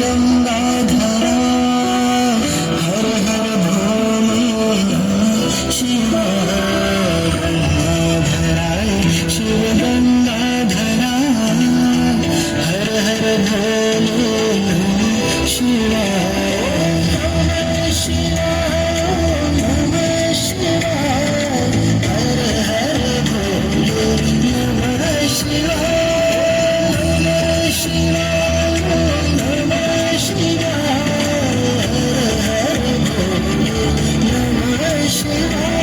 गंगाधरा हर हर भोले शिवाय गंगाधरा शिव गंगाधरा हर हर भोले शिवाय नमः शिवाय नमः शिवाय हर हर भोले नमः शिवाय नमः शिवाय नमः शिवाय हर हर भोले नमः शिवाय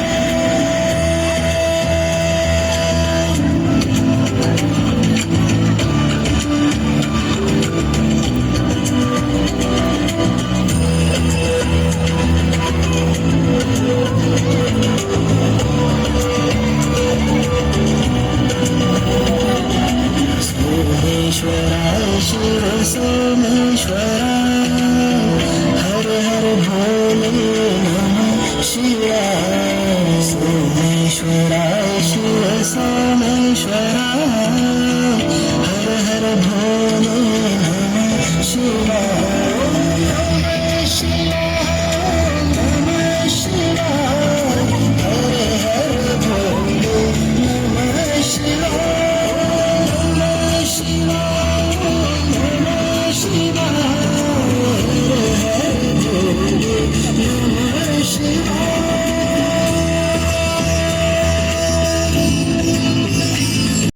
सोमेश्वराय शिव सोमेश्वराय हर हर भोले नमः शिवाय सोमेश्वराय शिव सोमेश्वराय हर हर भोले